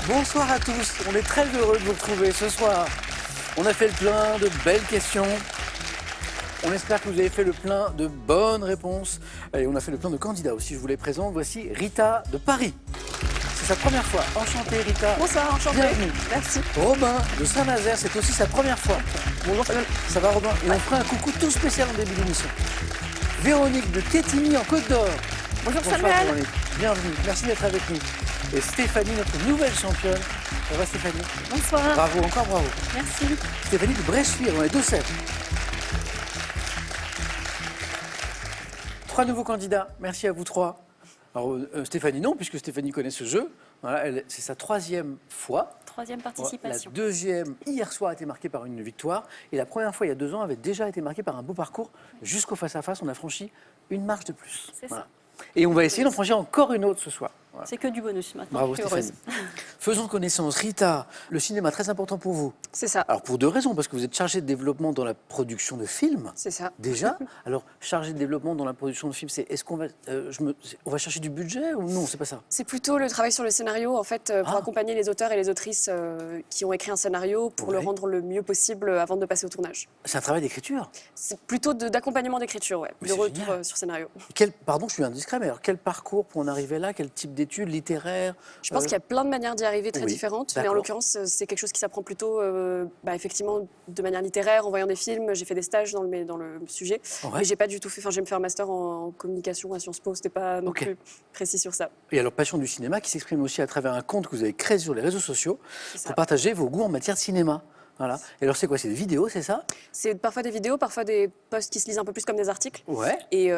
Bonsoir à tous, on est très heureux de vous retrouver ce soir. On a fait le plein de belles questions. On espère que vous avez fait le plein de bonnes réponses. Et on a fait le plein de candidats aussi, je vous les présente. Voici Rita de Paris. C'est sa première fois. Enchantée Rita. Bonsoir, enchantée. Bienvenue. Merci. Robin de Saint-Nazaire, c'est aussi sa première fois. Bonjour Samuel. Ça va Robin? Et on fera un coucou tout spécial en début d'émission. Véronique de Quetigny en Côte d'Or. Bonjour Bonsoir, Samuel. Véronique. Bienvenue, merci d'être avec nous. Et Stéphanie, notre nouvelle championne. Ça va Stéphanie? Bonsoir. Bravo, encore bravo. Merci. Stéphanie de Bressuire, on est 2-7. 3 nouveaux candidats, merci à vous 3. Alors Stéphanie non, puisque Stéphanie connaît ce jeu. Voilà, c'est sa 3e fois. Troisième La participation. 2e, hier soir, a été marquée par une victoire. Et la première fois, il y a 2 ans, avait déjà été marquée par un beau parcours. Jusqu'au face-à-face, on a franchi une marche de plus. C'est ça. Et on va essayer d'en franchir encore une autre ce soir. Voilà. C'est que du bonus maintenant. Bravo Je suis heureuse. Stéphanie. Faisons connaissance. Rita, le cinéma très important pour vous. C'est ça. Alors pour 2 raisons, parce que vous êtes chargée de développement dans la production de films. C'est ça. Déjà, alors chargé de développement dans la production de films, c'est est-ce qu'on va, on va chercher du budget ou non? C'est pas ça. C'est plutôt le travail sur le scénario, en fait, pour Ah. accompagner les auteurs et les autrices qui ont écrit un scénario pour le Ouais. rendre le mieux possible avant de passer au tournage. C'est un travail d'écriture. C'est plutôt d'accompagnement d'écriture, ouais, Mais de c'est retour génial. sur scénario. Pardon, je suis indiscret, mais alors quel parcours pour en arriver là? Quel type d'études littéraires? Je pense qu'il y a plein de manières d'y arriver très oui, différentes, mais en d'accord. l'occurrence, c'est quelque chose qui s'apprend plutôt effectivement de manière littéraire, en voyant des films. J'ai fait des stages dans le sujet, Ouais. mais j'ai pas du tout fait. Enfin, j'ai fait un master en communication à Sciences Po, c'était pas non Ok. plus précis sur ça. Et alors passion du cinéma qui s'exprime aussi à travers un compte que vous avez créé sur les réseaux sociaux C'est ça. pour partager vos goûts en matière de cinéma. Voilà. Et alors c'est quoi? C'est des vidéos, c'est ça? C'est parfois des vidéos, parfois des posts qui se lisent un peu plus comme des articles. Ouais. Et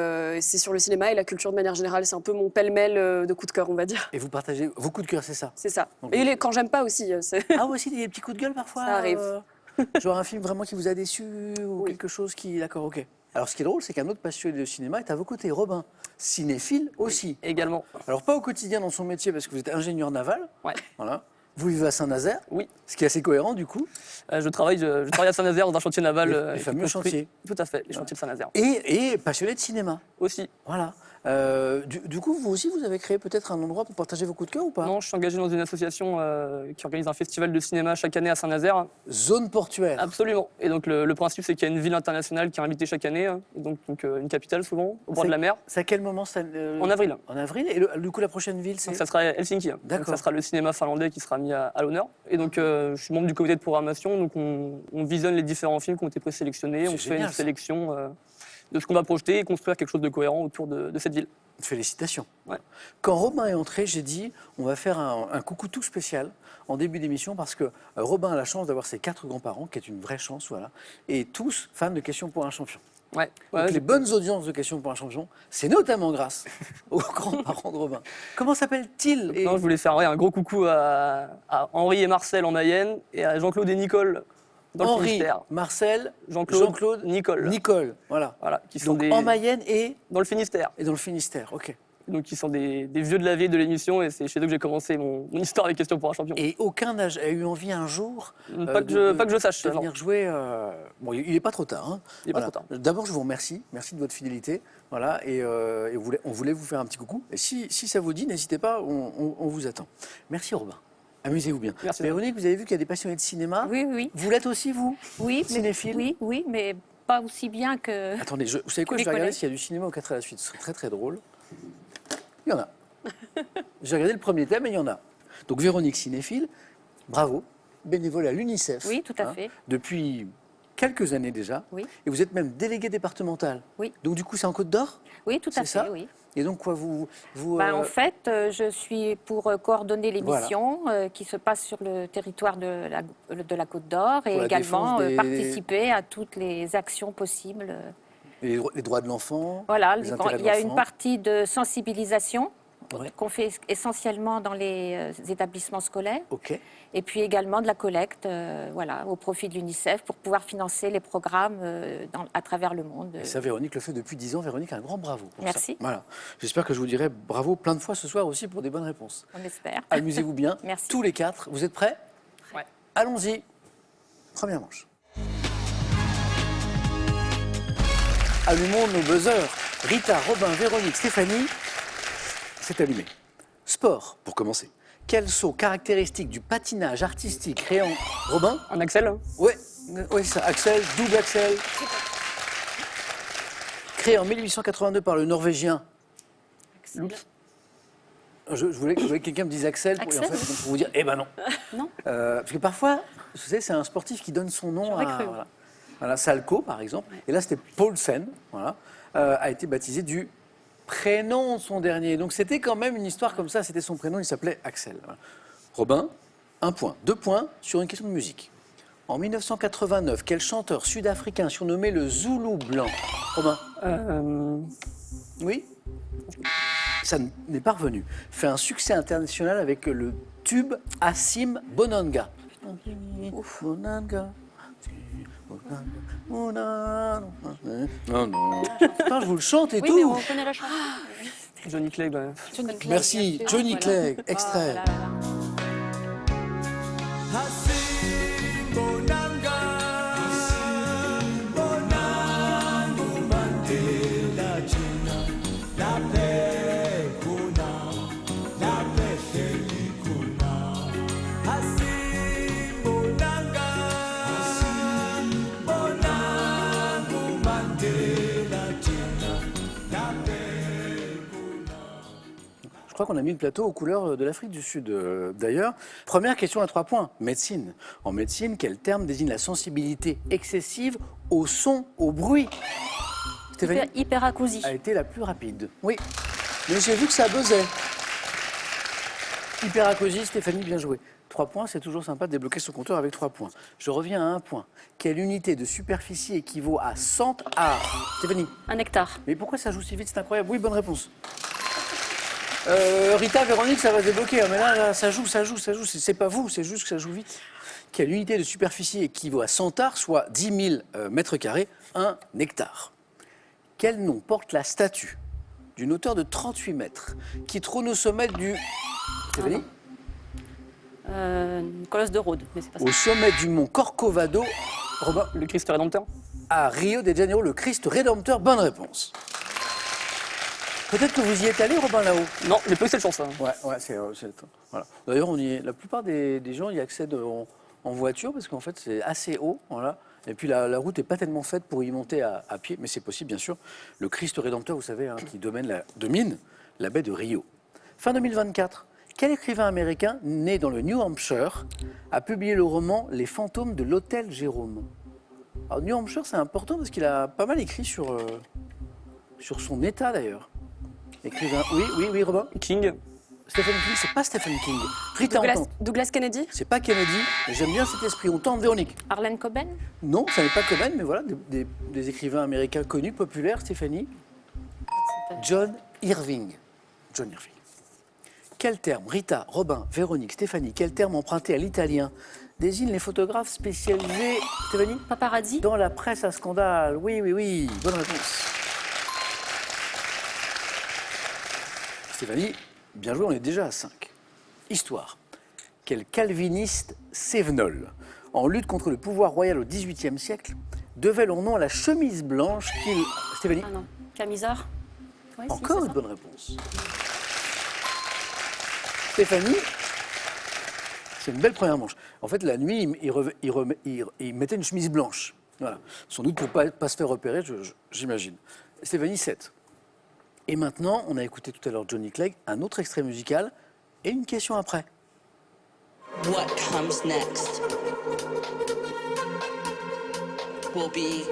c'est sur le cinéma et la culture de manière générale. C'est un peu mon pêle-mêle de coups de cœur, on va dire. Et vous partagez vos coups de cœur, c'est ça? C'est ça. Donc- Et quand j'aime pas aussi. Ah aussi, il y a des petits coups de gueule parfois. Ça arrive. Genre un film vraiment qui vous a déçu ou Oui. quelque chose qui... D'accord, ok. Alors ce qui est drôle, c'est qu'un autre passionné de cinéma est à vos côtés, Robin, cinéphile aussi. Également. Alors pas au quotidien dans son métier parce que vous êtes ingénieur naval. Ouais. Voilà. Vous vivez à Saint-Nazaire. Oui. Ce qui est assez cohérent du coup. Je travaille à Saint-Nazaire dans un chantier naval. Les qui fameux construit- chantiers. Tout à fait, les chantiers de Saint-Nazaire. Et passionné de cinéma. Aussi. Voilà. Du coup, vous aussi, vous avez créé peut-être un endroit pour partager vos coups de cœur ou pas? Non, je suis engagé dans une association qui organise un festival de cinéma chaque année à Saint-Nazaire. Zone portuaire. Absolument. Et donc le principe, c'est qu'il y a une ville internationale qui est invitée chaque année, hein, et donc une capitale souvent, au bord de la mer, C'est à quel moment ça, en avril. En avril. Et du coup, la prochaine ville, c'est Donc ça sera Helsinki. Donc D'accord. ça sera le cinéma finlandais qui sera mis à l'honneur. Et donc je suis membre du comité de programmation, donc on visionne les différents films qui ont été présélectionnés, C'est on fait génial, une ça. sélection de ce qu'on va projeter et construire quelque chose de cohérent autour de cette ville. Félicitations. Ouais. Quand Robin est entré, j'ai dit on va faire un coucou tout spécial en début d'émission parce que Robin a la chance d'avoir ses 4 grands-parents, qui est une vraie chance, voilà, et tous fans de Questions pour un champion. Ouais. Donc Ouais, les bonnes audiences de Questions pour un champion, c'est notamment grâce aux grands-parents de Robin. Comment s'appelle-t-il? Et- Non, je voulais faire un gros coucou à Henri et Marcel en Mayenne et à Jean-Claude et Nicole dans le Henri, Finistère. Marcel, Jean-Claude, Jean-Claude, Nicole. Nicole, voilà. Voilà, qui sont Donc en Mayenne et dans le Finistère. dans le Finistère, ok. Donc qui sont des vieux de la vieille de l'émission et c'est chez eux que j'ai commencé mon histoire avec Question pour un champion. Et aucun n'a eu envie un jour Pas que je sache. de non. venir jouer. Bon, il n'est pas trop tard. Hein. Il est pas Voilà. trop tard. D'abord, je vous remercie. Merci de votre fidélité. Voilà, et on voulait vous faire un petit coucou. Et si ça vous dit, n'hésitez pas, on vous attend. Merci Robin. Amusez-vous bien. Merci. Véronique, vous avez vu qu'il y a des passionnés de cinéma. Oui, oui. Vous l'êtes aussi, vous? Oui, Cinéphile. oui, mais pas aussi bien que. Attendez, vous savez quoi? Que Je vais les regarder collègues. s'il y a du cinéma au 4 à la suite. Ce serait très très drôle. Il y en a. J'ai regardé le premier thème et il y en a. Donc Véronique cinéphile, bravo, bénévole à l'UNICEF. Oui, tout à fait. Depuis quelques années déjà. Oui. Et vous êtes même déléguée départementale. Oui. Donc du coup, c'est en Côte d'Or? Oui, tout à C'est ça fait, oui. Et donc quoi, vous En fait, je suis pour coordonner les Voilà. missions qui se passent sur le territoire de la Côte d'Or Pour et la également défense des- participer à toutes les actions possibles. les droits de l'enfant. Voilà, les intérêts de il y a une l'enfant. partie de sensibilisation Ouais. qu'on fait essentiellement dans les établissements scolaires. Ok. Et puis également de la collecte voilà, au profit de l'UNICEF pour pouvoir financer les programmes à travers le monde. Et ça, Véronique le fait depuis 10 ans. Véronique, un grand bravo pour Merci. ça. Voilà. J'espère que je vous dirai bravo plein de fois ce soir aussi pour des bonnes réponses. On espère. Amusez-vous bien. Merci. Tous les 4. Vous êtes prêts? Ouais. Allons-y. Première manche. Allumons nos buzzers. Rita, Robin, Véronique, Stéphanie, c'est allumé. Sport, pour commencer. Quel saut caractéristique du patinage artistique créé en... Robin? Un Axel. Ouais, ouais, ça, Axel, double Axel. Créé en 1882 par le Norvégien. Oups. Je voulais que quelqu'un me dise Axel, et en Axel, fait, pour vous dire, eh ben non. Non. Parce que parfois, vous savez, c'est un sportif qui donne son nom J'aurais à... cru. Voilà, Salco, par exemple. Et là, c'était Paulsen, voilà, a été baptisé du prénom de son dernier. Donc c'était quand même une histoire comme ça, c'était son prénom, il s'appelait Axel. Voilà. Robin, 1 point. 2 points sur une question de musique. En 1989, quel chanteur sud-africain surnommé le Zoulou blanc? Robin? Oui? Ça n'est pas revenu. Fait un succès international avec le tube Assim Bonanga. Bonanga. Non, non. Putain, je vous le chante et Oui, tout. mais on connaît la chanson. Johnny Clegg. Johnny Clegg, Merci, bien sûr. Johnny Voilà. Clegg, extrait. Oh là là. Je crois qu'on a mis le plateau aux couleurs de l'Afrique du Sud, d'ailleurs. Première question à 3 points. Médecine. En médecine, quel terme désigne la sensibilité excessive au son, au bruit? Stéphanie Hyperacousie. a été la plus rapide. Oui, mais j'ai vu que ça buzzait. Hyperacousie, Stéphanie, bien joué. 3 points, c'est toujours sympa de débloquer son compteur avec 3 points. Je reviens à 1 point. Quelle unité de superficie équivaut à 100 ar? Stéphanie? Un hectare. Mais pourquoi ça joue si vite? C'est incroyable. Oui, bonne réponse. Rita, Véronique, ça va se débloquer. Mais là, ça joue. C'est pas vous, c'est juste que ça joue vite. Quelle unité de superficie équivaut à 100 ar, soit 10 000 mètres carrés, 1 hectare? Quel nom porte la statue d'une hauteur de 38 mètres qui trône au sommet du... Stéphanie? Colosse de Rhodes, mais c'est pas ça. Au sommet du mont Corcovado, Robin, Le Christ Rédempteur. à Rio de Janeiro, le Christ Rédempteur. Bonne réponse. Peut-être que vous y êtes allé, Robin, là-haut. Non, j'ai pas eu cette chance. Hein. Ouais, voilà. D'ailleurs, la plupart des gens y accèdent en voiture parce qu'en fait, c'est assez haut. Voilà. Et puis, la route n'est pas tellement faite pour y monter à pied, mais c'est possible, bien sûr. Le Christ Rédempteur, vous savez, qui domine la baie de Rio. Fin 2024, quel écrivain américain, né dans le New Hampshire, a publié le roman Les fantômes de l'hôtel Jérôme? Alors, New Hampshire, c'est important parce qu'il a pas mal écrit sur son état, d'ailleurs. Écrivain. Oui, Robin. King. Stephen King, c'est pas Stephen King. Rita, on tente. Douglas Kennedy. C'est pas Kennedy, mais j'aime bien cet esprit. On tente, Véronique. Arlene Coben. Non, ça n'est pas Coben, mais voilà, des écrivains américains connus, populaires, Stéphanie. John Irving. John Irving. Quel terme, Rita, Robin, Véronique, Stéphanie, quel terme emprunté à l'italien désigne les photographes spécialisés, Stéphanie, Paparazzi. dans la presse à scandale? Oui, bonne réponse. Stéphanie, bien joué, on est déjà à 5. Histoire. Quel calviniste cévenol, en lutte contre le pouvoir royal au XVIIIe siècle, devait leur nom à la chemise blanche qu'il... Stéphanie, Ah non. Camisard. Ouais, si, encore c'est une ça. bonne réponse. Stéphanie, c'est une belle première manche. En fait, la nuit, il mettait une chemise blanche. Voilà. Sans doute pour ne pas se faire repérer, j'imagine. Stéphanie, 7. Et maintenant, on a écouté tout à l'heure Johnny Clegg, un autre extrait musical et une question après. What comes next will be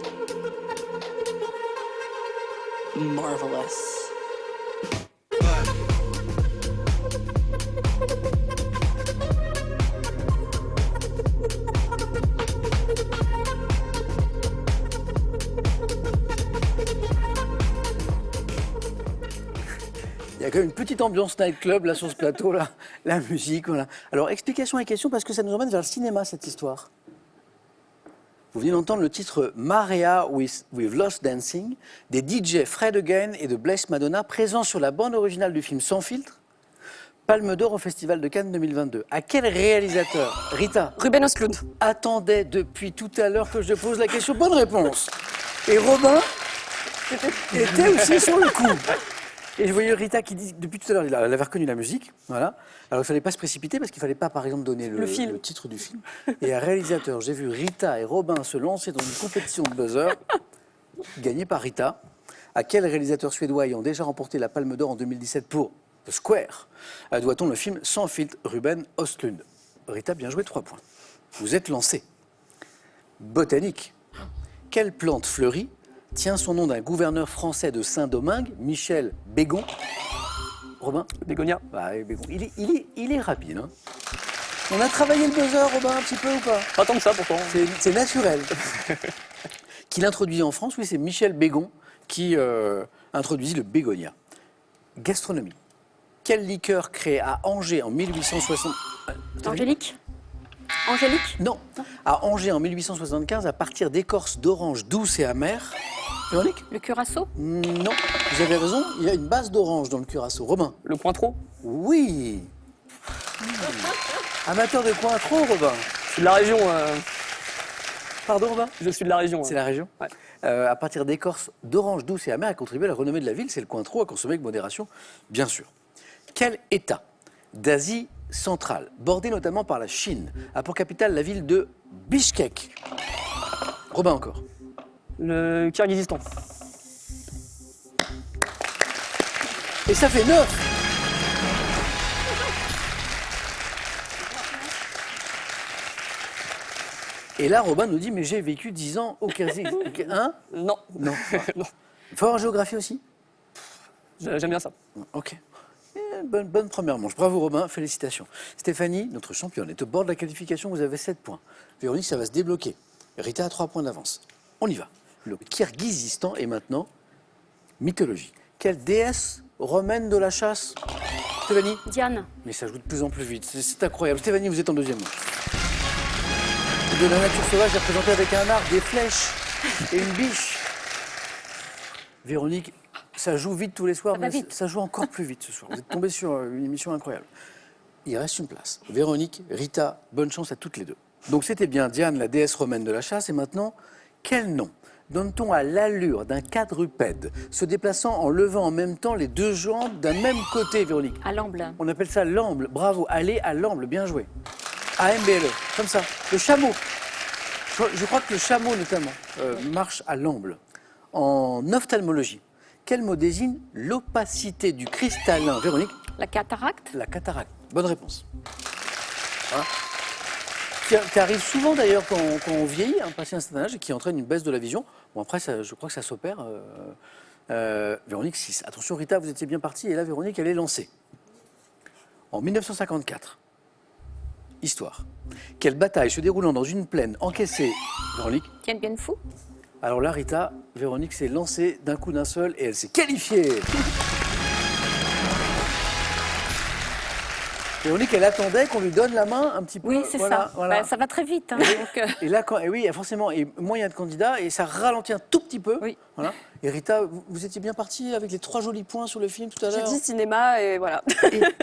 marvelous. Il y a quand même une petite ambiance nightclub là sur ce plateau, là, la musique, voilà. Alors, explication et question parce que ça nous emmène vers le cinéma, cette histoire. Vous venez d'entendre le titre Maria with Lost Dancing des DJ Fred Again et de Bless Madonna présents sur la bande originale du film Sans filtre, Palme d'Or au Festival de Cannes 2022. À quel réalisateur, Rita, Ruben Östlund. attendait depuis tout à l'heure que je pose la question? Bonne réponse. Et Robin était aussi sur le coup. Et je voyais Rita qui dit, depuis tout à l'heure, elle avait reconnu la musique. Voilà. Alors il ne fallait pas se précipiter parce qu'il ne fallait pas, par exemple, donner Le film. le titre du film. Et un réalisateur, j'ai vu Rita et Robin se lancer dans une compétition de buzzer, gagnée par Rita. À quel réalisateur suédois ayant déjà remporté la Palme d'Or en 2017 pour The Square doit-on le film Sans filtre, Ruben Östlund? Rita, bien joué, 3 points. Vous êtes lancé. Botanique. Quelle plante fleurie tient son nom d'un gouverneur français de Saint-Domingue, Michel Bégon? Robin? Bégonia. Bah, Bégon. Il est rapide. Hein. On a travaillé le buzzer, Robin, un petit peu ou pas? Pas tant que ça pourtant. C'est naturel. Qui l'introduit en France, oui, c'est Michel Bégon qui introduisit le bégonia. Gastronomie. Quelle liqueur créée à Angers en 1860... Angélique Angélique Non. À Angers en 1875 à partir d'écorce d'orange douce et amère. Véronique? Le curaçao Non. Vous avez raison, il y a une base d'orange dans le curaçao. Robin? Le Cointreau. Oui. Amateur de Cointreau, Robin? Je suis de la région. Pardon, Robin? Je suis de la région. C'est la région? Ouais. À partir d'écorce d'orange douce et amère, a contribué à la renommée de la ville. C'est le Cointreau, à consommer avec modération, bien sûr. Quel État d'Asie centrale, bordé notamment par la Chine, a pour capitale la ville de Bishkek? Robin encore. Le Kirghizistan. Et ça fait 9. Et là, Robin nous dit, mais j'ai vécu 10 ans au Kyrgyzstan. Hein? Non. Non. Non. Fort en géographie aussi? J'aime bien ça. Ok. Bonne première manche. Bravo Robin, félicitations. Stéphanie, notre championne, est au bord de la qualification, vous avez 7 points. Véronique, ça va se débloquer. Rita a 3 points d'avance. On y va. Le Kirghizistan est maintenant mythologie. Quelle déesse romaine de la chasse? Stéphanie? Diane. Mais ça joue de plus en plus vite, c'est incroyable. Stéphanie, vous êtes en deuxième manche. De la nature sauvage est représentée avec un arc, des flèches et une biche. Véronique, ça joue vite tous les soirs, Ça va mais vite. ça joue encore plus vite ce soir. Vous êtes tombés sur une émission incroyable. Il reste une place. Véronique, Rita, bonne chance à toutes les deux. Donc c'était bien Diane, la déesse romaine de la chasse. Et maintenant, quel nom donne-t-on à l'allure d'un quadrupède se déplaçant en levant en même temps les 2 jambes d'un même côté, Véronique? À l'amble. On appelle ça l'amble. Bravo, allez à l'amble, bien joué. A-M-B-L-E, comme ça. Le chameau. Je crois que le chameau, notamment, marche à l'amble. En ophtalmologie, quel mot désigne l'opacité du cristallin? Véronique? La cataracte. La cataracte. Bonne réponse. Hein, qui arrive souvent d'ailleurs quand on vieillit, passé un certain âge, et qui entraîne une baisse de la vision. Bon, après, je crois que ça s'opère. Véronique, 6. Attention, Rita, vous étiez bien partie, et là, Véronique, elle est lancée. En 1954, histoire. Quelle bataille se déroulant dans une plaine encaissée, Véronique? Tien Bien Phu. Alors là, Rita, Véronique s'est lancée d'un coup d'un seul et elle s'est qualifiée. Véronique, elle attendait qu'on lui donne la main un petit peu. Oui, c'est ça. Voilà. Ben, ça va très vite. Hein, donc, Et là, et oui, forcément, et moins il y a de candidats, et ça ralentit un tout petit peu. Oui. Voilà. Et Rita, vous étiez bien partie avec les 3 jolis points sur le film tout à J'ai l'heure. dit cinéma et voilà.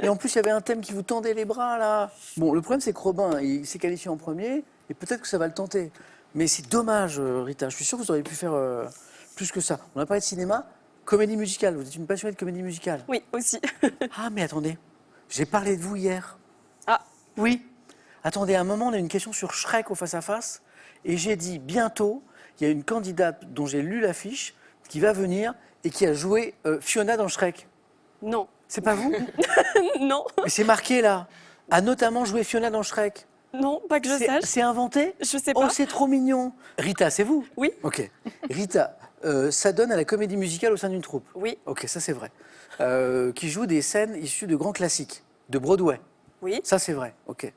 Et en plus, il y avait un thème qui vous tendait les bras, là. Bon, le problème, c'est que Robin, il s'est qualifié en premier, et peut-être que ça va le tenter. Mais c'est dommage, Rita. Je suis sûr que vous auriez pu faire plus que ça. On a parlé de cinéma, comédie musicale. Vous êtes une passionnée de comédie musicale. Oui, aussi. Ah, mais attendez, j'ai parlé de vous hier. Ah, Oui. Attendez, à un moment, on a eu une question sur Shrek au face-à-face, et j'ai dit, bientôt, il y a une candidate dont j'ai lu l'affiche, qui va venir, et qui a joué Fiona dans Shrek. non. C'est pas vous? Non, Mais c'est marqué, là. A notamment joué Fiona dans Shrek. non, pas que je sache. C'est inventé? Je sais Oh, pas. c'est trop mignon. Rita, c'est vous? Oui. Ok. Rita, ça donne à la comédie musicale au sein d'une troupe. Oui, Ok, ça c'est vrai. Qui joue des scènes issues de grands classiques, de Broadway. oui. Ça c'est vrai. Ok.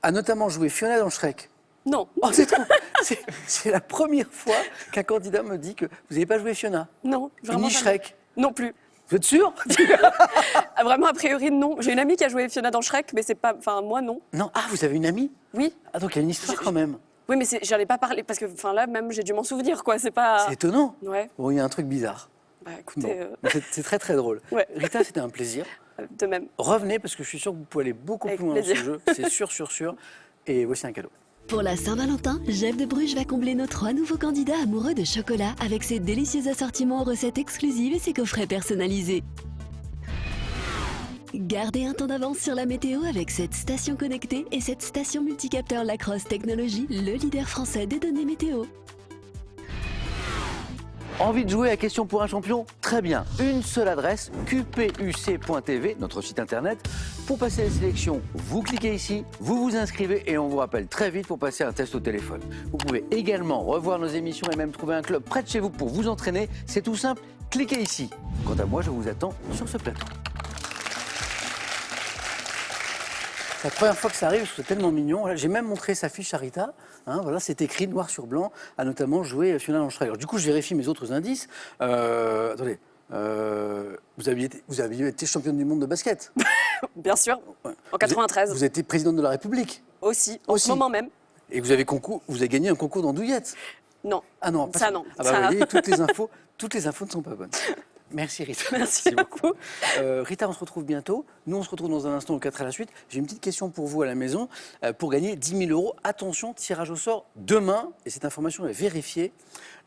A notamment joué Fiona dans Shrek. Non, Oh, c'est trop. C'est la première fois qu'un candidat me dit que vous n'avez pas joué Fiona. non, vraiment Ni jamais. Shrek. Non plus. Vous êtes sûr? Ah, vraiment, a priori, non. J'ai une amie qui a joué Fiona dans Shrek, mais c'est pas... Enfin, moi, non. Non. Ah, vous avez une amie? Oui. Ah, donc il y a une histoire quand même. Oui, mais j'en ai pas parlé, parce que enfin, là, même, j'ai dû m'en souvenir, quoi. C'est pas... C'est étonnant. Ouais, Bon, il y a un truc bizarre. bah Bon, écoutez, c'est très très drôle. Ouais. Rita, c'était un plaisir. de même. Revenez parce que je suis sûr que vous pouvez aller beaucoup Avec plus loin dans ce plaisir. jeu. C'est sûr. Et voici un cadeau. Pour la Saint-Valentin, Jeff de Bruges va combler nos 3 nouveaux candidats amoureux de chocolat avec ses délicieux assortiments, recettes exclusives et ses coffrets personnalisés. Gardez un temps d'avance sur la météo avec cette station connectée et cette station multicapteur Lacrosse Technologies, le leader français des données météo. Envie de jouer à Question pour un champion? Très bien. Une seule adresse, qpuc.tv, notre site internet. Pour passer la sélection, vous cliquez ici, vous vous inscrivez et on vous rappelle très vite pour passer un test au téléphone. Vous pouvez également revoir nos émissions et même trouver un club près de chez vous pour vous entraîner. C'est tout simple, cliquez ici. Quant à moi, je vous attends sur ce plateau. C'est la première fois que ça arrive, c'est tellement mignon. J'ai même montré sa fiche à Rita. Hein, voilà, c'est écrit noir sur blanc, a notamment joué Fiona Langeray. Alors, du coup, je vérifie mes autres indices. Attendez, vous aviez été championne du monde de basket. Bien sûr, Ouais. en 93. Vous avez été présidente de la République. Aussi, en ce moment même. Et vous avez gagné un concours d'andouillettes. Non. Ah non, pas Ça, non. Ah bah, Ça- vous voyez, toutes les infos ne sont pas bonnes. Merci Rita. Merci beaucoup. Rita, on se retrouve bientôt. Nous, on se retrouve dans un instant au 4 à la suite. J'ai une petite question pour vous à la maison. Pour gagner 10 000 €, attention, tirage au sort demain. Et cette information est vérifiée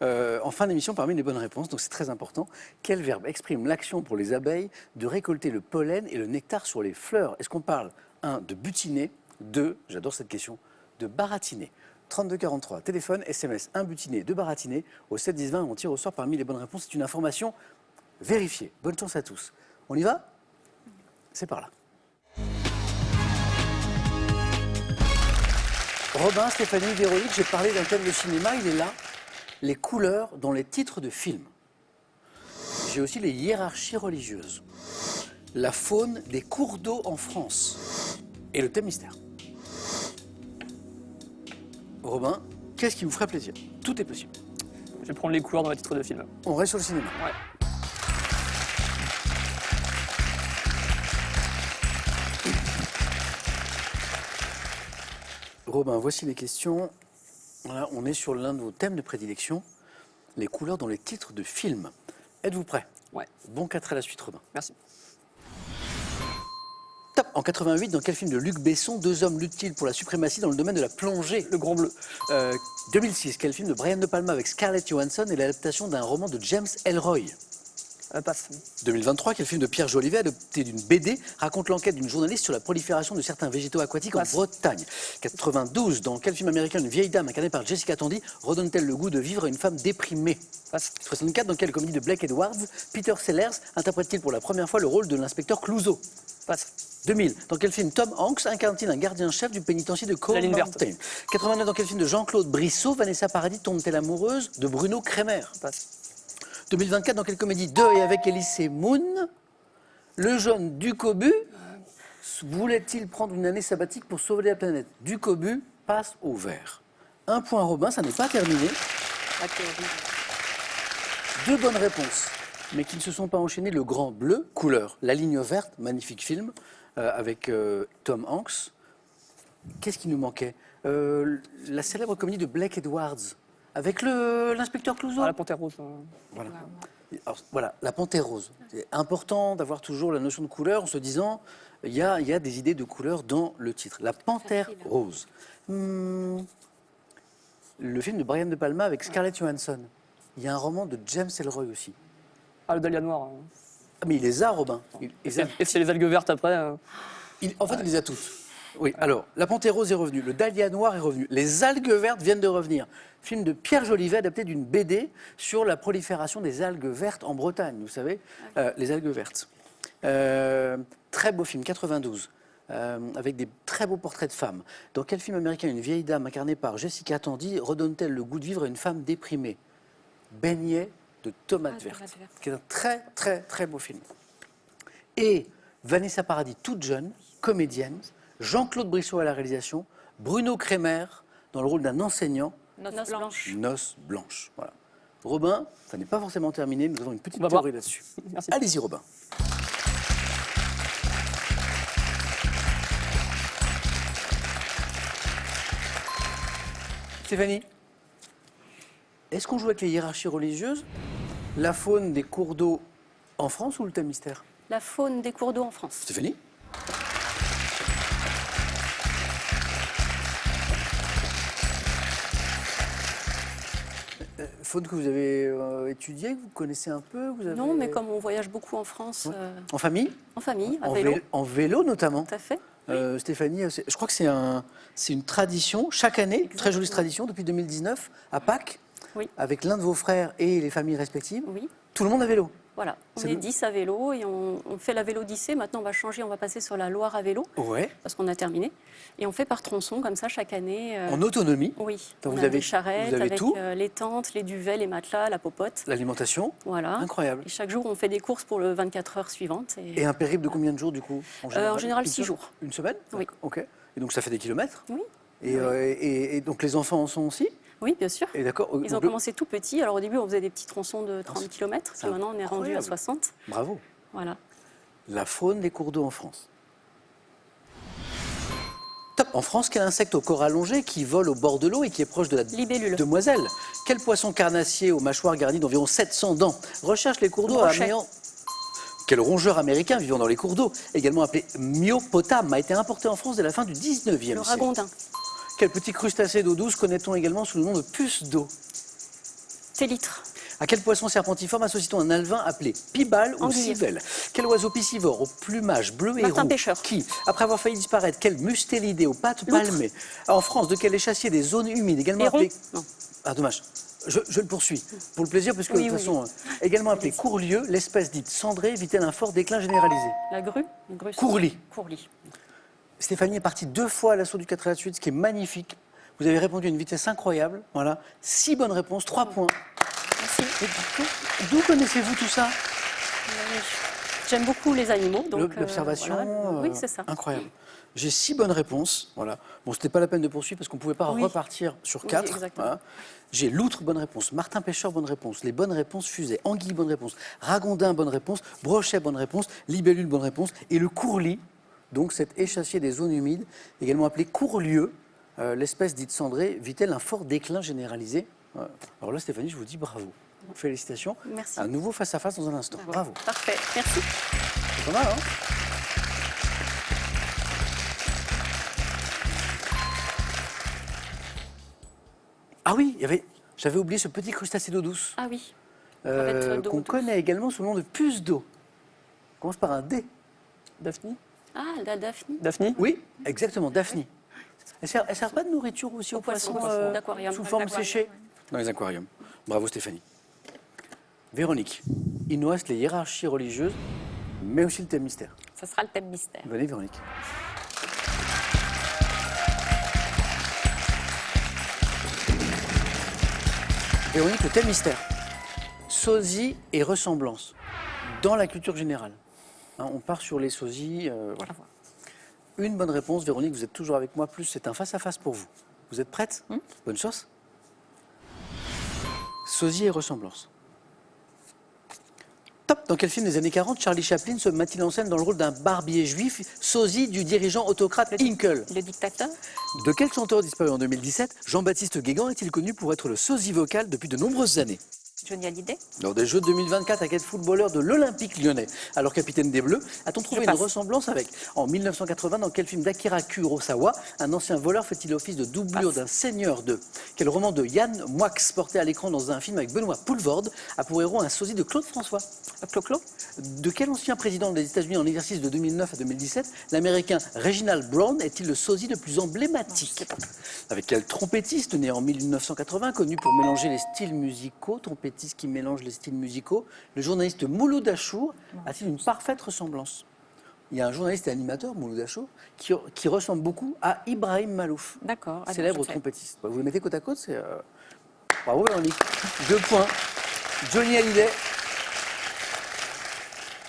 en fin d'émission parmi les bonnes réponses. Donc c'est très important. Quel verbe exprime l'action pour les abeilles de récolter le pollen et le nectar sur les fleurs? Est-ce qu'on parle 1 de butiner, 2, j'adore cette question, de baratiner? 3243, téléphone, SMS, 1 butiné, 2 baratiner. Au 7 10 20, on tire au sort parmi les bonnes réponses. C'est une information vérifiée. Bonne chance à tous. On y va? C'est par là. Robin, Stéphanie, Véronique, j'ai parlé d'un thème de cinéma, il est là. Les couleurs dans les titres de films. J'ai aussi les hiérarchies religieuses. La faune des cours d'eau en France. Et le thème mystère. Robin, qu'est-ce qui vous ferait plaisir? Tout est possible. Je vais prendre les couleurs dans les titres de film. On reste sur le cinéma. Ouais. Robin, voici les questions. Voilà, on est sur l'un de vos thèmes de prédilection, les couleurs dans les titres de films. Êtes-vous prêts? Ouais. Bon 4 à la suite, Robin. Merci. Top. En 88, dans quel film de Luc Besson, 2 hommes luttent-ils pour la suprématie dans le domaine de la plongée? Le Grand Bleu. 2006, quel film de Brian De Palma avec Scarlett Johansson est l'adaptation d'un roman de James Ellroy? Passe. 2023, quel film de Pierre Jolivet, adapté d'une BD, raconte l'enquête d'une journaliste sur la prolifération de certains végétaux aquatiques Passe. en Bretagne? 92, dans quel film américain une vieille dame incarnée par Jessica Tandy redonne-t-elle le goût de vivre à une femme déprimée? Passe. 64, dans quelle comédie de Blake Edwards, Peter Sellers interprète-t-il pour la première fois le rôle de l'inspecteur Clouseau? Passe. 2000, dans quel film Tom Hanks incarne-t-il un gardien-chef du pénitencier de Cold La ligne verte. Mountain? 89, dans quel film de Jean-Claude Brissot, Vanessa Paradis tombe-t-elle amoureuse de Bruno Kremer? Passe. 2024, dans quelle comédie de et avec Elise Moon, le jeune Ducobu voulait-il prendre une année sabbatique pour sauver la planète? Ducobu passe au vert. Un point Robin, ça n'est pas terminé. 2 bonnes réponses, mais qui ne se sont pas enchaînées. Le Grand Bleu, couleur. La Ligne Verte, magnifique film, avec Tom Hanks. Qu'est-ce qui nous manquait? La célèbre comédie de Blake Edwards, avec l'inspecteur Clouseau. Ah, la Panthère Rose. Voilà. Alors, voilà, la panthère rose. C'est important d'avoir toujours la notion de couleur en se disant il y a des idées de couleur dans le titre. La panthère Facile, hein. rose. Le film de Brian De Palma avec Scarlett Johansson. Il y a un roman de James Ellroy aussi. Ah, le Dahlia Noir. Ah, mais il les a, Robin. Il les a. Et c'est les algues vertes après. En fait, il les a tous. Oui, alors, la panthère rose est revenue, le dahlia noir est revenu, les algues vertes viennent de revenir. Film de Pierre Jolivet, adapté d'une BD sur la prolifération des algues vertes en Bretagne, vous savez, les algues vertes. Très beau film, 92, avec des très beaux portraits de femmes. Dans quel film américain une vieille dame incarnée par Jessica Tandy redonne-t-elle le goût de vivre à une femme déprimée? Beignet de tomates vertes, Tomates vertes. qui est un très, très, très beau film. Et Vanessa Paradis, toute jeune, comédienne, Jean-Claude Brissot à la réalisation, Bruno Kremer dans le rôle d'un enseignant, Noce blanche. Noce blanche. Voilà. Robin, ça n'est pas forcément terminé, nous avons une petite On va voir. théorie là-dessus. Merci. Allez-y Robin. Stéphanie, est-ce qu'on joue avec les hiérarchies religieuses, la faune des cours d'eau en France ou le thème mystère? La faune des cours d'eau en France. Stéphanie? faune que vous avez étudiée, que vous connaissez un peu vous avez... Non, mais comme on voyage beaucoup en France, En famille? en famille, à vélo, En vélo notamment. tout à fait. Stéphanie, je crois que c'est une tradition, chaque année, une très jolie tradition, depuis 2019, à Pâques, Oui. avec l'un de vos frères et les familles respectives. Oui, Tout le monde à vélo. voilà. On C'est est le- 10 à vélo et on fait la vélodyssée. Maintenant, on va changer, on va passer sur la Loire à vélo, Ouais. parce qu'on a terminé. Et on fait par tronçon, comme ça, chaque année. En autonomie, Oui, Donc on vous a avez- des charrettes vous avez avec tout les tentes, les duvets, les matelas, la popote. l'alimentation, Voilà. incroyable. Et chaque jour, on fait des courses pour le 24 heures suivantes. Et un périple de combien de jours du coup En général, Une 6 se- jours. Une semaine? Oui. Ok. Et donc ça fait des kilomètres? Oui. Et donc les enfants en sont aussi? Oui, bien sûr. Et d'accord. Ils ont commencé tout petits. Alors au début, on faisait des petits tronçons de 30 km. c'est Puis maintenant, on est rendu à incroyable. 60. Bravo. Voilà. La faune des cours d'eau en France. Top. En France, quel insecte au corps allongé qui vole au bord de l'eau et qui est proche de la Libellule. demoiselle? Quel poisson carnassier aux mâchoires garnies d'environ 700 dents recherche les cours d'eau à Brochet. Méan? Quel rongeur américain vivant dans les cours d'eau, également appelé myopotame, a été importé en France dès la fin du 19e Le siècle? ragondin. Quel petit crustacé d'eau douce connaît-on également sous le nom de puce d'eau? Télitre. À quel poisson serpentiforme associe-t-on un alevin appelé pibale ou Anguille. civelle? Quel oiseau piscivore au plumage bleu et Martin roux pêcheur. qui, après avoir failli disparaître, quel mustélidé aux pattes Loutre. palmées? En France, de quel échassier des zones humides également Héron. appelé... Non. Ah, dommage. Je le poursuis, pour le plaisir, parce que Oui, de toute oui, façon, également appelé courlieu, l'espèce dite cendrée vit-elle un fort déclin généralisé? La grue. Une grue Courlis. Courlis. Stéphanie est partie 2 fois à l'assaut du 4 à la suite, ce qui est magnifique. Vous avez répondu à une vitesse incroyable. Voilà. 6 bonnes réponses, 3 points. Merci. Et d'où connaissez-vous tout ça? J'aime beaucoup les animaux. donc L'observation, voilà. Oui, c'est ça. incroyable. J'ai 6 bonnes réponses. Voilà. Bon, c'était pas la peine de poursuivre parce qu'on ne pouvait pas Oui. repartir sur Oui, 4. exactement. J'ai loutre, bonne réponse. Martin pêcheur, bonne réponse. Les bonnes réponses fusaient. Anguille, bonne réponse. Ragondin, bonne réponse. Brochet, bonne réponse. Libellule, bonne réponse. Et le courlis, donc cet échassier des zones humides, également appelé courlieu, l'espèce dite cendrée, vit-elle un fort déclin généralisé? Alors là, Stéphanie, je vous dis bravo. Félicitations. Merci. Un nouveau face-à-face dans un instant. Bravo. Parfait. Merci. C'est pas mal, hein? Ah oui, j'avais oublié ce petit crustacé d'eau douce Ah oui. crevette d'eau qu'on douce. connaît également sous le nom de puce d'eau. Commence par un D. Daphne? Ah, la Daphne. Daphne? Oui, exactement, Daphne. Elle sert pas de nourriture aussi aux poissons, poissons d'aquarium. sous forme D'aquarium, séchée? Dans les aquariums. Bravo Stéphanie. Véronique, il nous reste les hiérarchies religieuses, mais aussi le thème mystère. Ce sera le thème mystère. Venez Véronique. Véronique, le thème mystère. Sosie et ressemblance dans la culture générale. Hein, on part sur les sosies. Voilà. Une bonne réponse, Véronique, vous êtes toujours avec moi, plus c'est un face-à-face pour vous. Vous êtes prête? Bonne chance. Sosie et ressemblance. Top. Dans quel film des années 40 Charlie Chaplin se met-il en scène dans le rôle d'un barbier juif, sosie du dirigeant autocrate Hinkle? Le dictateur? De quel chanteur disparu en 2017 Jean-Baptiste Guégan est-il connu pour être le sosie vocal depuis de nombreuses années? Johnny Hallyday? Lors des Jeux 2024, à quel footballeur de l'Olympique lyonnais, alors capitaine des Bleus, a-t-on trouvé Je une passe. ressemblance avec? En 1980, dans quel film d'Akira Kurosawa, un ancien voleur fait-il office de doublure d'un seigneur de? Quel roman de Yann Moix, porté à l'écran dans un film avec Benoît Poelvoorde, a pour héros un sosie de Claude François? Clo-Clo. De quel ancien président des États-Unis en exercice de 2009 à 2017, l'américain Reginald Brown est-il le sosie le plus emblématique? Avec quel trompettiste né en 1980, connu pour mélanger les styles musicaux, trompettiste qui mélange les styles musicaux, le journaliste Mouloud Achour a-t-il une parfaite ressemblance? Il y a un journaliste et animateur, Mouloud Achour, qui ressemble beaucoup à Ibrahim Malouf, D'accord. Ah non, célèbre je sais. trompettiste. Vous les mettez côte à côte, c'est... Bravo Véronique. 2 points. Johnny Hallyday.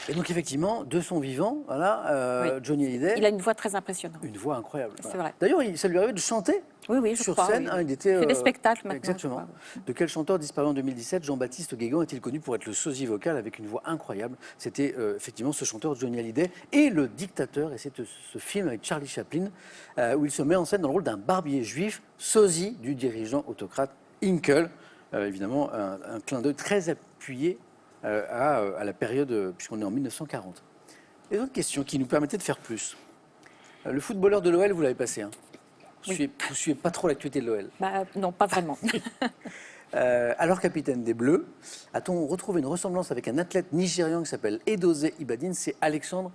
Et donc effectivement, de son vivant, voilà, Johnny Hallyday, Il a une voix très impressionnante. une voix incroyable. C'est vrai. D'ailleurs, ça lui arrivait de chanter Oui, oui, je sur crois. scène. oui. Hein, il était, fait des spectacles maintenant. Exactement. je crois. De quel chanteur disparu en 2017 Jean-Baptiste Guégan est-il connu pour être le sosie vocal avec une voix incroyable? C'était effectivement ce chanteur Johnny Hallyday et le dictateur. Et c'est ce film avec Charlie Chaplin où il se met en scène dans le rôle d'un barbier juif, sosie du dirigeant autocrate Hinkle. Évidemment, un clin d'œil très appuyé à la période, puisqu'on est en 1940. Et d'autres questions qui nous permettaient de faire plus. Le footballeur de l'OL, vous l'avez passé. Hein. Vous ne suivez pas trop l'actualité de l'OL. Bah, non, pas vraiment. Alors capitaine des Bleus, a-t-on retrouvé une ressemblance avec un athlète nigérian qui s'appelle Edozé Ibadine? C'est Alexandre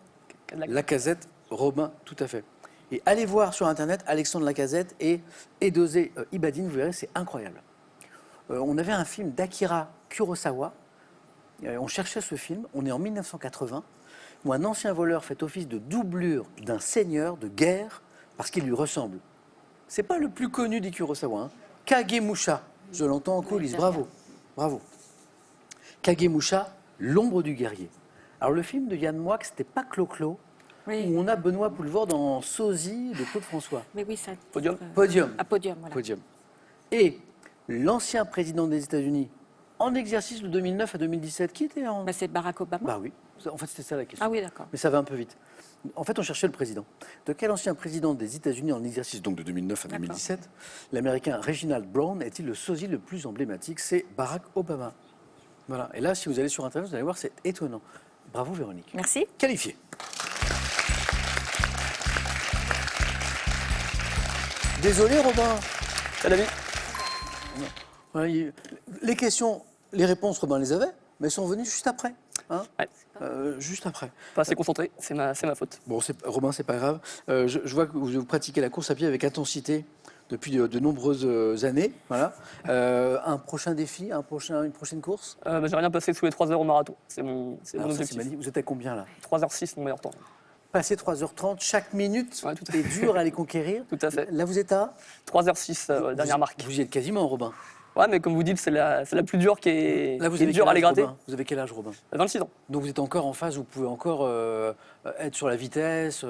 Lacazette. Robin, tout à fait. Et allez voir sur Internet Alexandre Lacazette et Edozé Ibadine, vous verrez, c'est incroyable. On avait un film d'Akira Kurosawa. On cherchait ce film. On est en 1980, où un ancien voleur fait office de doublure d'un seigneur de guerre parce qu'il lui ressemble. C'est pas le plus connu des Kurosawa. Hein. Kagemusha, je l'entends en coulisses. Bravo, bravo. Kagemusha, l'ombre du guerrier. Alors le film de Yann Moix, c'était pas Clo-Clo, où on a Benoît Poulvord dans Sosie de Claude François. Mais oui, ça. Podium. Podium. À Podium, voilà. Podium. Et l'ancien président des États-Unis, en exercice de 2009 à 2017, qui était en... Bah, c'est Barack Obama. Bah oui, en fait c'était ça la question. Ah oui, d'accord. Mais ça va un peu vite. En fait, on cherchait le président. De quel ancien président des États-Unis en exercice, donc de 2009 à 2017, l'Américain Reginald Brown est-il le sosie le plus emblématique? C'est Barack Obama. Voilà. Et là, si vous allez sur Internet, vous allez voir, c'est étonnant. Bravo Véronique. Merci. Qualifié. Désolé Robin. C'est la vie. Voilà, les questions, les réponses, Robin les avait, mais elles sont venues juste après. Hein, Ouais. juste après. Pas assez concentré, c'est ma faute. Bon, Robin, c'est pas grave. Je vois que vous pratiquez la course à pied avec intensité depuis de nombreuses années. Voilà. Un prochain défi, une prochaine course. J'ai rien passé sous les 3 heures au marathon. C'est mon Alors ça, c'est objectif. magnifique. Vous êtes à combien là? 3h06, mon meilleur temps. Passer 3h30, chaque minute Ouais, tout à est fait. dur à les conquérir. Tout à fait. Là, vous êtes à 3h06, dernière marque. Vous y êtes quasiment, Robin. Ouais, mais comme vous dites, c'est la plus dure qui est, Là, vous qui est avez dure quel à les âge, gratter. Robin Vous avez quel âge, Robin? 26 ans. Donc vous êtes encore en phase où vous pouvez encore être sur la vitesse.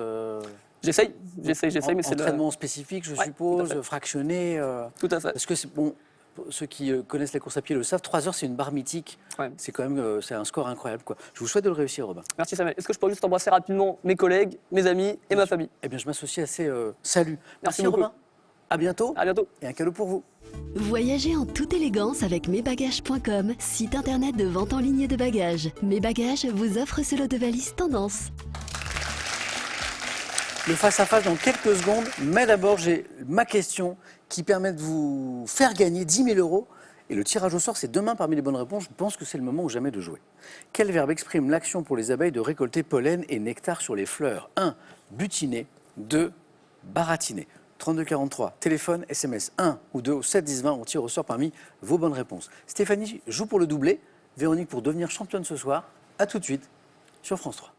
J'essaye, mais c'est entraînement spécifique, je Ouais, suppose, tout à fait. fractionné. Tout à fait. Parce que c'est bon. Pour ceux qui connaissent la course à pied le savent, 3 heures, c'est une barre mythique. Ouais. C'est quand même c'est un score incroyable, quoi. Je vous souhaite de le réussir, Robin. Merci Samuel. Est-ce que je peux juste embrasser rapidement mes collègues, mes amis et ma famille? Eh bien, je m'associe à ces saluts. Merci Merci, beaucoup. Robin. À bientôt. À bientôt. Et un cadeau pour vous. Voyagez en toute élégance avec mesbagages.com, site internet de vente en ligne de bagages. Mes Bagages vous offre ce lot de valises tendance. Le face-à-face dans quelques secondes, mais d'abord, j'ai ma question qui permet de vous faire gagner 10 000 euros. Et le tirage au sort, c'est demain parmi les bonnes réponses. Je pense que c'est le moment ou jamais de jouer. Quel verbe exprime l'action pour les abeilles de récolter pollen et nectar sur les fleurs? 1. Butiner. 2. Baratiner. 3243, téléphone, SMS 1 ou 2 au 7 10 20, on tire au sort parmi vos bonnes réponses. Stéphanie joue pour le doublé, Véronique pour devenir championne ce soir. A tout de suite sur France 3.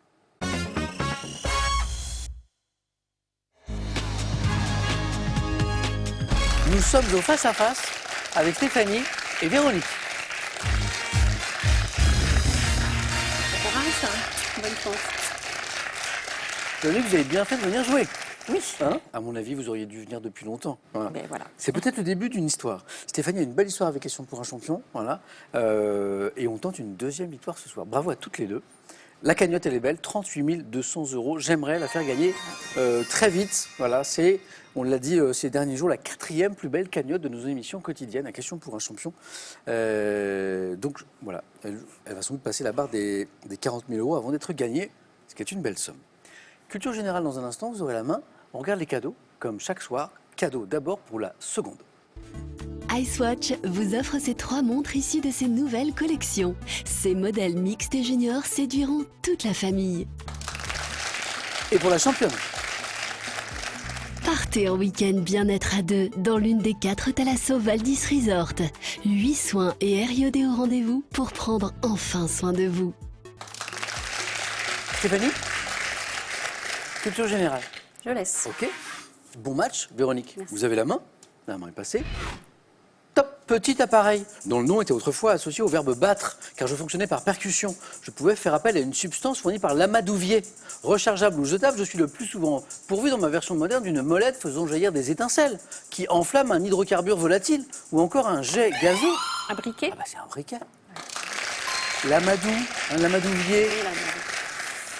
Nous sommes au face-à-face avec Stéphanie et Véronique. Bonne chance. Véronique, vous avez bien fait de venir jouer. Oui. Hein, à mon avis, vous auriez dû venir depuis longtemps. Voilà. Mais voilà. C'est peut-être le début d'une histoire. Stéphanie a une belle histoire avec Question pour un champion. Voilà. Et on tente une deuxième victoire ce soir. Bravo à toutes les deux. La cagnotte, elle est belle, 38 200 euros. J'aimerais la faire gagner très vite. Voilà, c'est, on l'a dit ces derniers jours, la 4e plus belle cagnotte de nos émissions quotidiennes, à Question pour un champion. Donc voilà, elle va sans doute passer la barre des 40 000 euros avant d'être gagnée, ce qui est une belle somme. Culture générale dans un instant, vous aurez la main. On regarde les cadeaux, comme chaque soir. Cadeaux d'abord pour la seconde. Icewatch vous offre ces 3 montres issues de ses nouvelles collections. Ces modèles mixtes et juniors séduiront toute la famille. Et pour la championne, Partez en week-end bien-être à 2 dans l'une des 4 Thalasso Valdis Resort. 8 soins et air iodé au rendez-vous pour prendre enfin soin de vous. Stéphanie, culture générale. Je laisse. Ok. Bon match, Véronique. Merci. Vous avez la main est passée. Top, petit appareil dont le nom était autrefois associé au verbe battre, car je fonctionnais par percussion. Je pouvais faire appel à une substance fournie par l'amadouvier. Rechargeable ou jetable, je suis le plus souvent pourvu dans ma version moderne d'une molette faisant jaillir des étincelles, qui enflamme un hydrocarbure volatile ou encore un jet gazeux. Un briquet. Ah bah c'est un briquet. L'amadou, un amadouvier.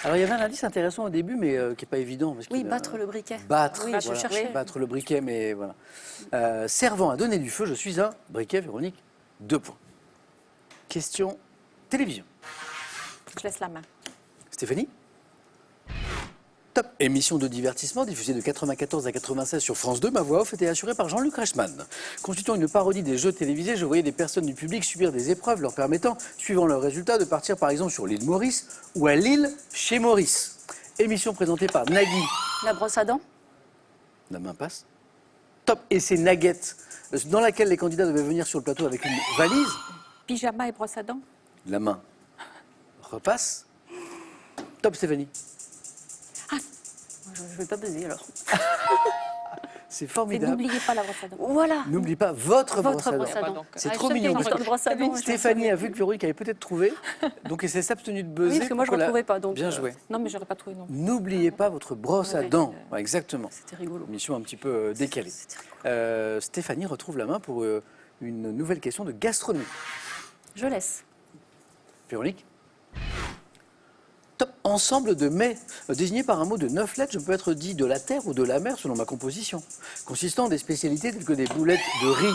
Alors il y avait un indice intéressant au début, mais qui n'est pas évident. Parce Oui, qu'il, battre le briquet. Battre, Oui, je voilà, cherchais. battre le briquet, mais voilà. Servant à donner du feu, je suis un briquet, Véronique, 2 points. Question télévision. Je laisse la main. Stéphanie, Top. Émission de divertissement diffusée de 94 à 96 sur France 2. Ma voix off était assurée par Jean-Luc Reichmann. Constituant une parodie des jeux télévisés, je voyais des personnes du public subir des épreuves leur permettant, suivant leurs résultats, de partir par exemple sur l'île Maurice ou à l'île chez Maurice. Émission présentée par Nagui. La brosse à dents. La main passe. Top. Et c'est Naguette, dans laquelle les candidats devaient venir sur le plateau avec une valise. Pyjama et brosse à dents. La main repasse. Top, Stéphanie. Je ne vais pas buzzer alors. C'est Et formidable. n'oubliez pas la brosse à dents. Voilà. N'oublie pas votre brosse Votre à dents. brosse à dents. C'est Ah, trop je sais qu'il y a mignon. une histoire de brosse à dents. Stéphanie a vu que Véronique avait peut-être trouvé, donc elle s'est abstenue de buzzer. Oui, parce que moi, je pour ne la- retrouvais pas. Donc, Bien joué. Non, mais j'aurais pas trouvé non. N'oubliez pas votre brosse à Ouais, dents. Ouais, exactement. C'était rigolo. Mission un petit peu décalée. C'était rigolo. Stéphanie retrouve la main pour une nouvelle question de gastronomie. Je laisse. Véronique. Top. Ensemble de mets désignés par un mot de 9 lettres, je peux être dit de la terre ou de la mer selon ma composition. Consistant en des spécialités telles que des boulettes de riz.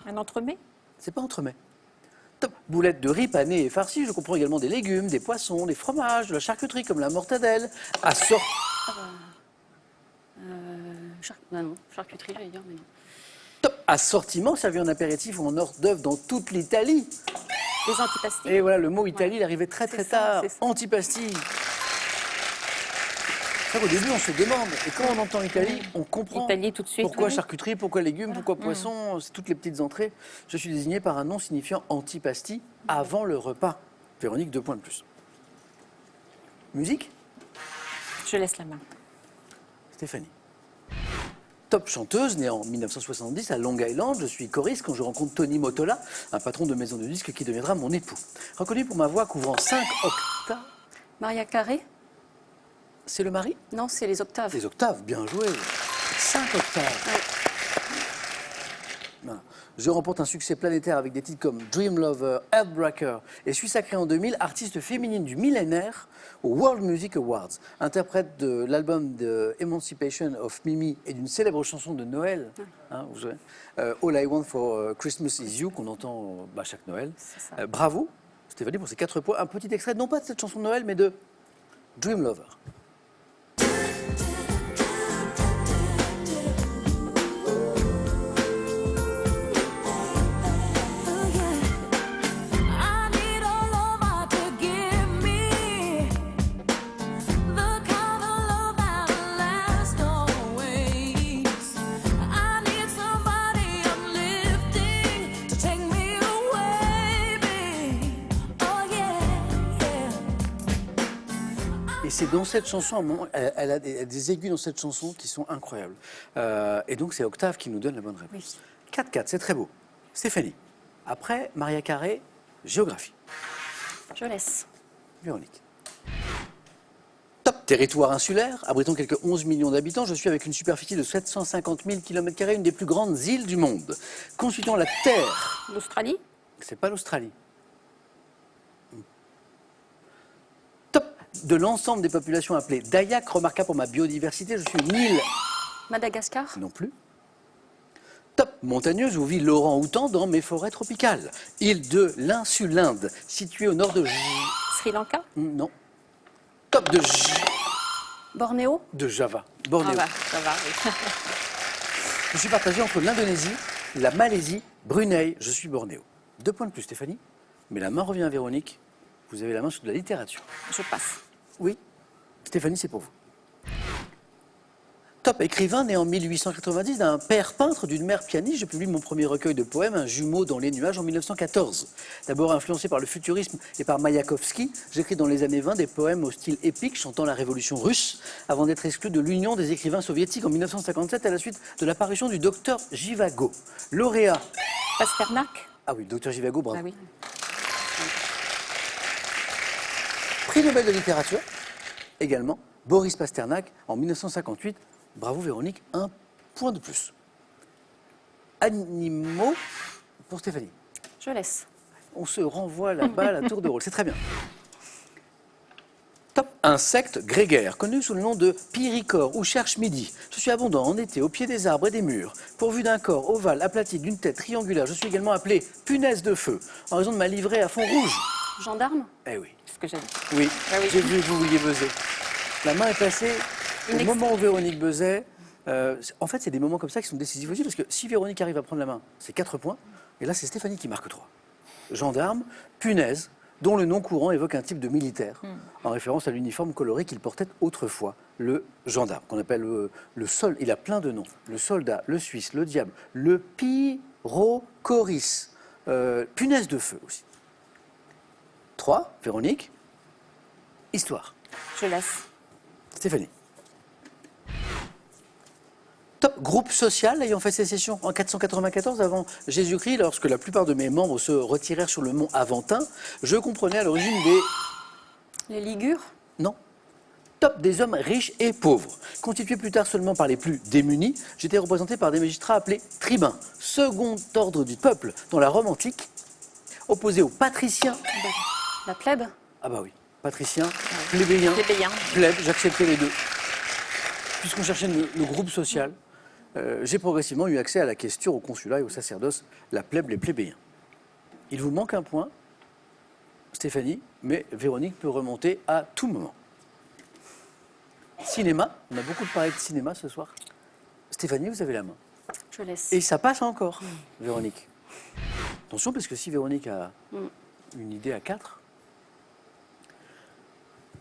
Un entremets. C'est pas entremets. Top. Boulettes de riz panées et farcies, je comprends également des légumes, des poissons, des fromages, de la charcuterie comme la mortadelle. Non, charcuterie, j'allais dire, mais non. Top. Assortiment servi en apéritif ou en hors d'œuvre dans toute l'Italie. Des antipastilles. Et voilà, le mot Italie, il arrivait très très C'est ça, tard. c'est ça. Antipastille. C'est vrai qu'au début, on se demande, et quand on entend Italie, on comprend. Italie tout de suite. Pourquoi oui. charcuterie, pourquoi légumes, pourquoi poisson, c'est toutes les petites entrées. Je suis désigné par un nom signifiant antipasti avant le repas. Véronique, 2 points de plus. Musique, Je laisse la main. Stéphanie. Top chanteuse, née en 1970 à Long Island, je suis choriste quand je rencontre Tony Mottola, un patron de maison de disques qui deviendra mon époux. Reconnu pour ma voix couvrant 5 octaves. Maria Carré. C'est le mari? Non, c'est les octaves. Les octaves, bien joué. 5 octaves. Voilà. Je remporte un succès planétaire avec des titres comme Dream Lover, Heartbreaker et suis sacrée en 2000 artiste féminine du millénaire aux World Music Awards. Interprète de l'album de Emancipation of Mimi et d'une célèbre chanson de Noël, hein, vous savez, All I Want for Christmas is You, qu'on entend chaque Noël. ça. Bravo, Stéphanie, pour ces 4 points. Un petit extrait, non pas de cette chanson de Noël, mais de Dream Lover. I need a lover to give me the kind of love that lasts always. I need somebody uplifting to take me away, babe. Oh yeah, yeah. Et c'est dans cette chanson, à un moment, elle a des aigus dans cette chanson qui sont incroyables. Et donc c'est Octave qui nous donne la bonne réponse. 4-4, c'est très beau. Stéphanie. Après, Maria Carré, géographie. Je laisse. Véronique. Top. Territoire insulaire, abritant quelques 11 millions d'habitants, je suis avec une superficie de 750 000 km², une des plus grandes îles du monde. Constituant la Terre. L'Australie. C'est pas l'Australie. Top. De l'ensemble des populations appelées Dayak, remarquable pour ma biodiversité, je suis une île. Madagascar. Non plus. Top. Montagneuse où vit l'orang-outan dans mes forêts tropicales. Île de l'Insulinde, située au nord de Sri Lanka. Non. Top Bornéo. de Java. Bornéo. Ah bah, ça va. Oui. Je suis partagé entre l'Indonésie, la Malaisie, Brunei. Je suis Bornéo. 2 points de plus, Stéphanie. Mais la main revient à Véronique. Vous avez la main sur de la littérature. Je passe. Oui. Stéphanie, c'est pour vous. Top. Écrivain né en 1890 d'un père peintre, d'une mère pianiste, je publie mon premier recueil de poèmes, Un jumeau dans les nuages, en 1914. D'abord influencé par le futurisme et par Mayakovsky, j'écris dans les années 20 des poèmes au style épique chantant la révolution russe, avant d'être exclu de l'Union des écrivains soviétiques en 1957 à la suite de l'apparition du docteur Zhivago. Lauréat. Pasternak. Ah oui, docteur Zhivago, bravo. Ah oui. Prix Nobel de littérature, également, Boris Pasternak, en 1958. Bravo Véronique, 1 point de plus. Animaux pour Stéphanie. Je laisse. On se renvoie la balle à tour de rôle, c'est très bien. Top. Insecte grégaire, connu sous le nom de pyrrhicore ou cherche-midi. Je suis abondant en été au pied des arbres et des murs. Pourvu d'un corps ovale, aplati, d'une tête triangulaire, je suis également appelé punaise de feu, en raison de ma livrée à fond rouge. Gendarme. Eh oui. C'est ce que j'ai dit. Oui, Ah oui. j'ai vu que vous vouliez buzzer. La main est placée Au moment où Véronique buzzait, en fait, c'est des moments comme ça qui sont décisifs aussi, parce que si Véronique arrive à prendre la main, c'est 4 points, et là, c'est Stéphanie qui marque 3. Gendarme, punaise, dont le nom courant évoque un type de militaire, en référence à l'uniforme coloré qu'il portait autrefois, le gendarme, qu'on appelle le sol. Il a plein de noms. Le soldat, le suisse, le diable, le pyrocoris, punaise de feu aussi. 3, Véronique, histoire. Je laisse. Stéphanie. Top, groupe social ayant fait sécession en 494 avant Jésus-Christ, lorsque la plupart de mes membres se retirèrent sur le mont Aventin. Je comprenais à l'origine des... Les Ligures. Non. Top, des hommes riches et pauvres. Constitués plus tard seulement par les plus démunis, j'étais représenté par des magistrats appelés tribuns, second ordre du peuple dans la Rome antique, opposé aux patriciens. La plèbe. Ah bah oui, patriciens, plébéiens, Plébéien. plèbe, j'acceptais les deux. Puisqu'on cherchait le groupe social, j'ai progressivement eu accès à la question, au consulat et au sacerdoce, la plèbe, les plébéiens. Il vous manque un point, Stéphanie, mais Véronique peut remonter à tout moment. Cinéma, on a beaucoup parlé de cinéma ce soir. Stéphanie, vous avez la main. Je laisse. Et ça passe encore, Véronique. Attention, parce que si Véronique a une idée à 4...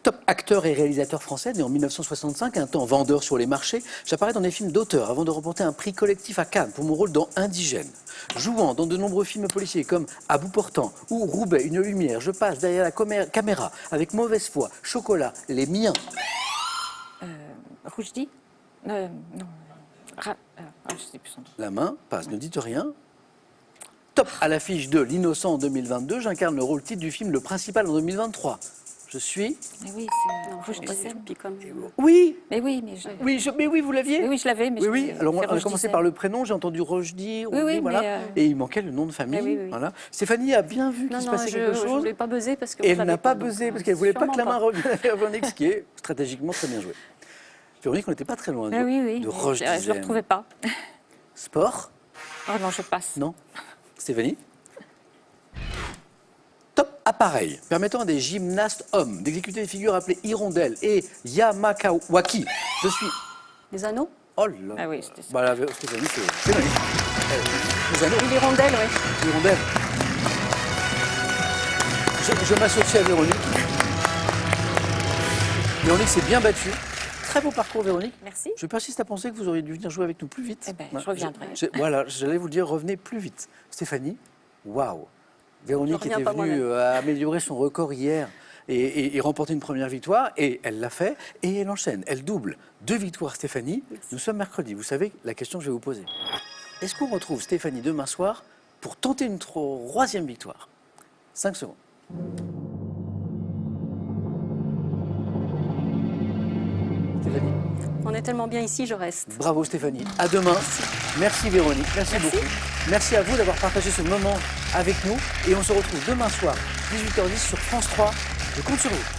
Top acteur et réalisateur français, né en 1965, un temps vendeur sur les marchés, j'apparais dans des films d'auteur avant de remporter un prix collectif à Cannes pour mon rôle dans Indigène. Jouant dans de nombreux films policiers comme À bout portant ou Roubaix, une lumière, je passe derrière la caméra avec Mauvaise foi, Chocolat, Les miens. Roujdi Non. Je sais plus son nom. La main passe, ne dites rien. Top à l'affiche de L'Innocent en 2022, j'incarne le rôle titre du film Le Principal en 2023. Je suis... Mais oui, c'est Non, Roujdi pas Sène. du tout, comme- Oui, Mais oui, mais je... mais oui, vous l'aviez. Mais oui, je l'avais, mais Oui, je oui. Alors, on c'est a Roujdi commencé Sène. par le prénom, j'ai entendu Rochdi, Oui, oui, voilà. mais, Et il manquait le nom de famille. Oui, oui. Voilà. Stéphanie a bien vu qu'il Non, se non, passait quelque je chose. voulais pas buzzer parce que. Et vous elle l'avez n'a pas donc, buzzé parce qu'elle voulait pas que la main sûrement revienne à Véronique, ce qui est stratégiquement très bien joué. Véronique, on n'était pas très loin Ah oui, oui. de mais Rochdi. je ne le retrouvais pas. Sport? Oh non, je passe. Non. Stéphanie? Top appareil, permettant à des gymnastes hommes d'exécuter des figures appelées hirondelles et yamakawaki. Je suis... Les anneaux. Oh là. Ah oui, c'était ça. Bah, la Stéphanie, c'est magnifique. Les anneaux. Oui, les rondelles, oui. Hirondelle. Je m'associe à Véronique. Véronique s'est bien battue. Très beau parcours, Véronique. Merci. Je persiste à penser que vous auriez dû venir jouer avec nous plus vite. Eh ben, Ouais, je reviendrai. Voilà, j'allais vous le dire, revenez plus vite. Stéphanie, waouh. Véronique Je reviens était pas venue améliorer son record hier et remporter une première victoire. Et elle l'a fait. Et elle enchaîne. Elle double 2 victoires, Stéphanie. Nous sommes mercredi. Vous savez la question que je vais vous poser. Est-ce qu'on retrouve Stéphanie demain soir pour tenter une 3e victoire? 5 secondes. Stéphanie. On est tellement bien ici, je reste. Bravo Stéphanie. À demain. Merci Véronique. Merci beaucoup. Merci à vous d'avoir partagé ce moment avec nous. Et on se retrouve demain soir, 18h10 sur France 3. Je compte sur vous.